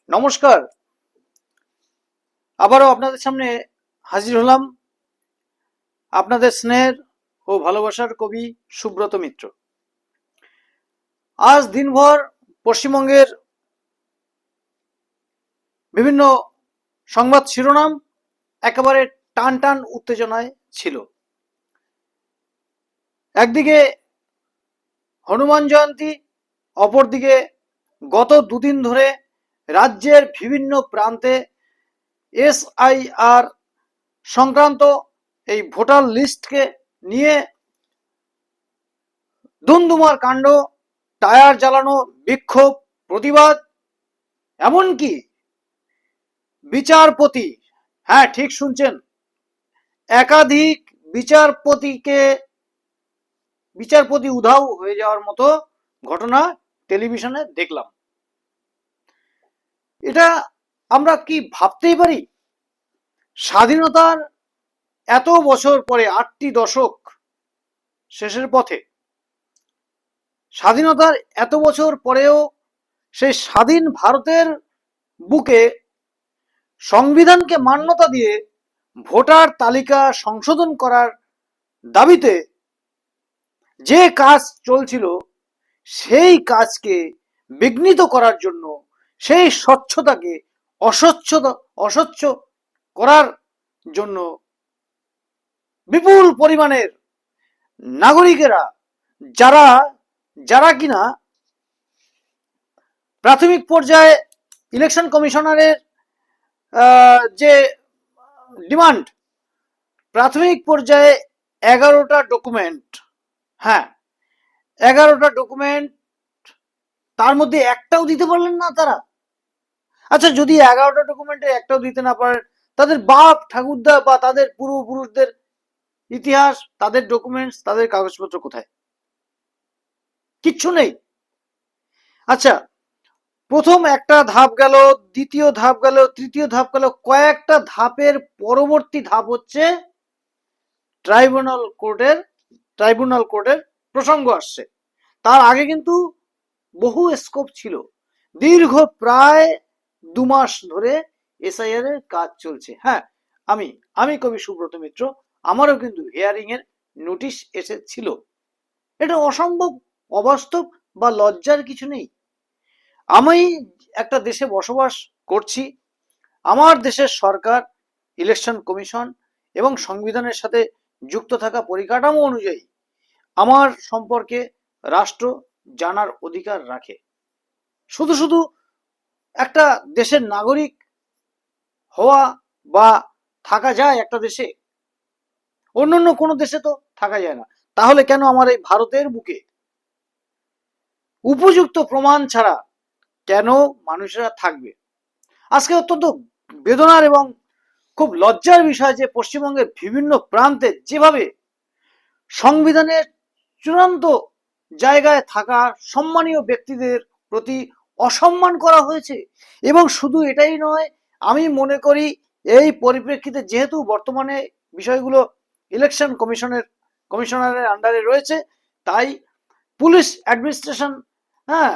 নমস্কার। আবারও আপনাদের সামনে হাজির হলাম, আপনাদের স্নেহের ও ভালোবাসার কবি সুব্রত মিত্র। আজ দিনভর পশ্চিমবঙ্গের বিভিন্ন সংবাদ শিরোনাম একেবারে টান টান উত্তেজনায় ছিল। একদিকে হনুমান জয়ন্তী, অপরদিকে গত দুদিন ধরে রাজ্যের বিভিন্ন প্রান্তে এসআইআর সংক্রান্ত এই ভোটার লিস্টকে নিয়ে দুমদুমার কাণ্ড, টায়ার জ্বালানো, বিক্ষোভ, প্রতিবাদ, এমনকি বিচারপতি, হ্যাঁ ঠিক শুনছেন, একাধিক বিচারপতি উধাও হয়ে যাওয়ার মতো ঘটনা টেলিভিশনে দেখলাম। এটা আমরা কি ভাবতেই পারি? স্বাধীনতার এত বছর পরে, 8টি দশক শেষের পথে, স্বাধীনতার এত বছর পরেও সেই স্বাধীন ভারতের বুকে সংবিধানকে মান্যতা দিয়ে ভোটার তালিকা সংশোধন করার দাবিতে যে কাজ চলছিল, সেই কাজকে বিঘ্নিত করার জন্য, সেই স্বচ্ছতাকে অস্বচ্ছ করার জন্য বিপুল পরিমাণের নাগরিকেরা, যারা যারা কিনা প্রাথমিক পর্যায়ে ইলেকশন কমিশনারের যে ডিমান্ড, প্রাথমিক পর্যায়ে 11টা ডকুমেন্ট, হ্যাঁ 11টা ডকুমেন্ট, তার মধ্যে একটাও দিতে পারলেন না তারা। আচ্ছা, যদি 11টা ডকুমেন্টে একটাও দিতে না পারেন, তাদের বাপ ঠাকুরদা বা তাদের পূর্বপুরুষদের ইতিহাস, তাদের ডকুমেন্টস, তাদের কাগজপত্র কোথায়? কিচ্ছু নেই। আচ্ছা, প্রথম একটা ধাপ গেল, দ্বিতীয় ধাপ গেল, তৃতীয় ধাপ গেল, কয়েকটা ধাপের পরবর্তী ধাপ হচ্ছে ট্রাইব্যুনাল কোর্টের প্রসঙ্গ আসছে। তার আগে কিন্তু বহু স্কোপ ছিল। দীর্ঘ প্রায় 2 মাস ধরে এসআইআর এর কাজ চলছে। হ্যাঁ, আমি কবি সুব্রত মিত্র, আমারও কিন্তু হিয়ারিং এর নোটিশ এসেছিল। এটা অসম্ভব, অবাস্তব বা লজ্জার কিছু নেই। আমি একটা দেশে বসবাস করছি, আমার দেশের সরকার, ইলেকশন কমিশন এবং সংবিধানের সাথে যুক্ত থাকা পরিকাঠামো অনুযায়ী আমার সম্পর্কে রাষ্ট্র জানার অধিকার রাখে। শুধু শুধু একটা দেশের নাগরিক হওয়া বা থাকা যায় একটা দেশে, অন্যান্য কোনো দেশে তো থাকা যায় না। তাহলে কেন আমার এই ভারতের বুকে উপযুক্ত প্রমাণ ছাড়া কেন মানুষেরা থাকবে? আজকে অত্যন্ত বেদনার এবং খুব লজ্জার বিষয় যে পশ্চিমবঙ্গের বিভিন্ন প্রান্তে যেভাবে সংবিধানের চূড়ান্ত জায়গায় থাকা সম্মানীয় ব্যক্তিদের প্রতি অসম্মান করা হয়েছে। এবং শুধু এটাই নয়, আমি মনে করি এই পরিপ্রেক্ষিতে যেহেতু বর্তমানে বিষয়গুলো ইলেকশন কমিশনারের আন্ডারে রয়েছে, তাই পুলিশ অ্যাডমিনিস্ট্রেশন, হ্যাঁ,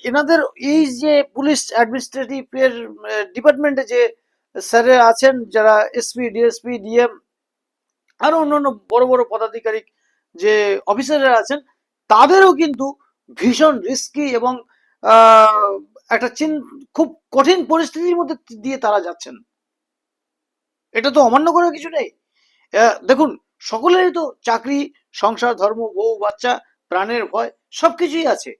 এনাদের এই যে পুলিশ অ্যাডমিনিস্ট্রেটিভ এর ডিপার্টমেন্টে যে স্যারে আছেন, যারা এসপি, ডিএসপি, ডিএম, আরো অন্যান্য বড় বড় পদাধিকারিক যে অফিসাররা আছেন, তাদেরও কিন্তু ভীষণ রিস্কি এবং একটা খুব কঠিন পরিস্থিতির মধ্যে দিয়ে তারা যাচ্ছেন। এটা তো অমান্য করার কিছু নেই। দেখুন, সকলেরই তো চাকরি, সংসার, ধর্ম, বউ, বাচ্চা, প্রাণের ভয়, সবকিছুই আছে,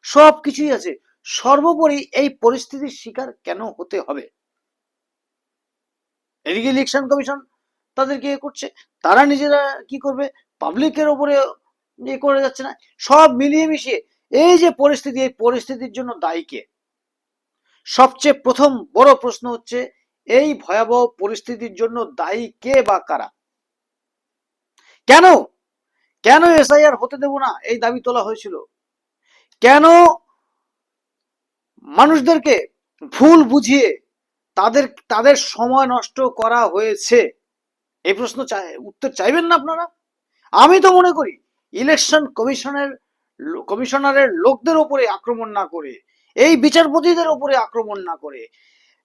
সবকিছুই আছে। সর্বোপরি এই পরিস্থিতির শিকার কেন হতে হবে? এদিকে ইলেকশন কমিশন তাদেরকে করছে, তারা নিজেরা কি করবে? পাবলিকের ওপরে করে যাচ্ছে না? সব মিলিয়ে মিশিয়ে এই যে পরিস্থিতি, এই পরিস্থিতির জন্য দায়ী কে? সবচেয়ে প্রথম বড় প্রশ্ন হচ্ছে, এই ভয়াবহ পরিস্থিতির জন্য দায়ী কে বা কারা? কেন কেন এসআইআর হতে দেব না এই দাবি তোলা হয়েছিল? কেন মানুষদেরকে ভুল বুঝিয়ে তাদের সময় নষ্ট করা হয়েছে? এই প্রশ্ন উত্তর চাইবেন না আপনারা? আমি তো মনে করি ইলেকশন কমিশনারের লোকদের উপরে আক্রমণ না করে এই বিচারপতিদের উপরে আক্রমণ না করে,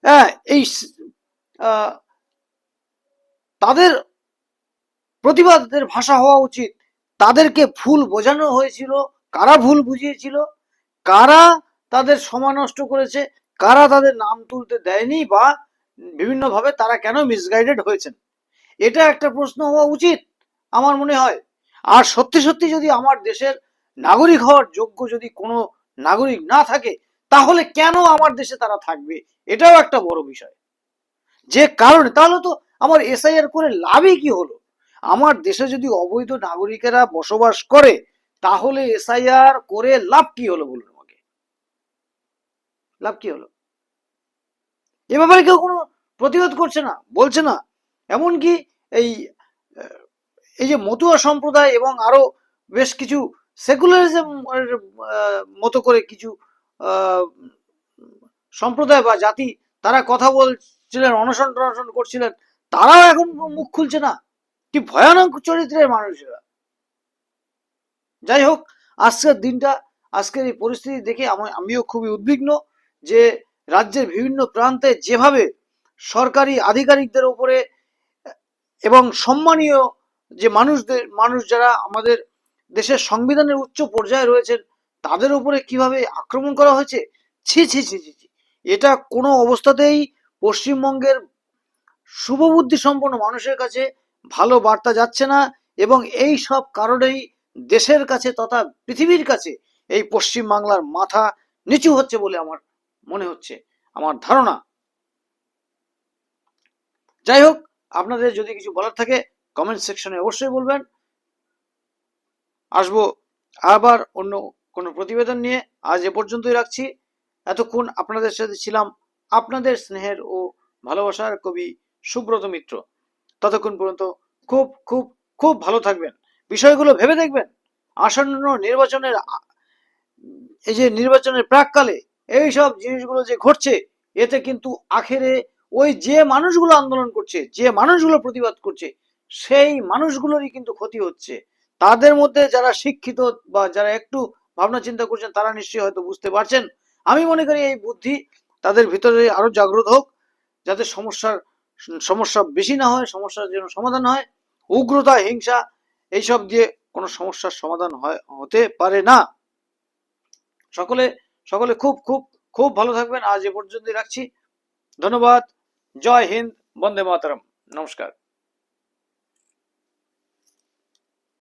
হ্যাঁ, এই তাদের প্রতিবাদের ভাষা হওয়া উচিত, তাদেরকে ভুল বোঝানো হয়েছিল, কারা ভুল বুঝিয়েছিল, কারা তাদের সময় নষ্ট করেছে, কারা তাদের নাম তুলতে দেয়নি, বা বিভিন্নভাবে তারা কেন মিসগাইডেড হয়েছেন, এটা একটা প্রশ্ন হওয়া উচিত আমার মনে হয়। আর সত্যি সত্যি যদি আমার দেশের নাগরিক হওয়ার যোগ্য যদি কোনো নাগরিক না থাকে, তাহলে কেন আমার দেশে তারা থাকবে, এটাও একটা বড় বিষয়। যে কারণে, তাহলে তো আমার এসআইআর করে লাভই কি হলো? আমার দেশে যদি অবৈধ নাগরিকেরা বসবাস করে, তাহলে এসআইআর করে লাভ কি হলো বলুন আমাকে? লাভ কি হলো? এ ব্যাপারে কেউ কোনো প্রতিবাদ করছে না, বলছে না। এমনকি এই এই যে মতুয়া সম্প্রদায় এবং আরো বেশ কিছু সেকুলারিজম মতো করে কিছু সম্প্রদায় বা জাতি, তারা কথা বলছিলেন, অনশন টনশন করছিলেন, তারাও এখন মুখ খুলছে না। কি ভয়ানক চরিত্রের মানুষেরা। যাই হোক, আজকের দিনটা, আজকের এই পরিস্থিতি দেখে আমিও খুবই উদ্বিগ্ন যে রাজ্যের বিভিন্ন প্রান্তে যেভাবে সরকারি আধিকারিকদের উপরে এবং সম্মানীয় যে মানুষ যারা আমাদের দেশের সংবিধানের উচ্চ পর্যায়ে রয়েছেন, তাদের উপরে কিভাবে আক্রমণ করা হয়েছে, ছি ছি ছি ছি ছি। এটা কোনো অবস্থাতেই পশ্চিমবঙ্গের শুভবুদ্ধি সম্পন্ন মানুষের কাছে ভালো বার্তা যাচ্ছে না, এবং এই সব কারণেই দেশের কাছে তথা পৃথিবীর কাছে এই পশ্চিম বাংলার মাথা নিচু হচ্ছে বলে আমার মনে হচ্ছে, আমার ধারণা। যাই হোক, আপনাদের যদি কিছু বলার থাকে কমেন্ট সেকশনে অবশ্যই বলবেন। আসবো আবার অন্য কোনো প্রতিবেদন নিয়ে। আজ এ পর্যন্তই রাখছি। এতক্ষণ আপনাদের সাথে ছিলাম আপনাদের স্নেহের ও ভালোবাসার কবি সুব্রত মিত্র। ততক্ষণ পর্যন্ত খুব খুব খুব ভালো থাকবেন, বিষয়গুলো ভেবে দেখবেন। আসন্ন নির্বাচনের এই যে নির্বাচনের প্রাককালে এই সব জিনিসগুলো যে ঘটছে, এতে কিন্তু আখেরে ওই যে মানুষগুলো আন্দোলন করছে, যে মানুষগুলো প্রতিবাদ করছে, সেই মানুষগুলোরই কিন্তু ক্ষতি হচ্ছে। তাদের মধ্যে যারা শিক্ষিত বা যারা একটু ভাবনা চিন্তা করছেন, তারা নিশ্চয়ই হয়তো বুঝতে পারছেন। আমি মনে করি এই বুদ্ধি তাদের ভিতরে আরো জাগ্রত হোক, যাতে সমস্যা বেশি না হয়, সমস্যার যেন সমাধান হয়। উগ্রতা, হিংসা এইসব দিয়ে কোনো সমস্যার সমাধান হতে পারে না। সকলে সকলে খুব খুব খুব ভালো থাকবেন। আজ এ পর্যন্তই রাখছি। ধন্যবাদ। জয় হিন্দ, বন্দে মাতরম। নমস্কার।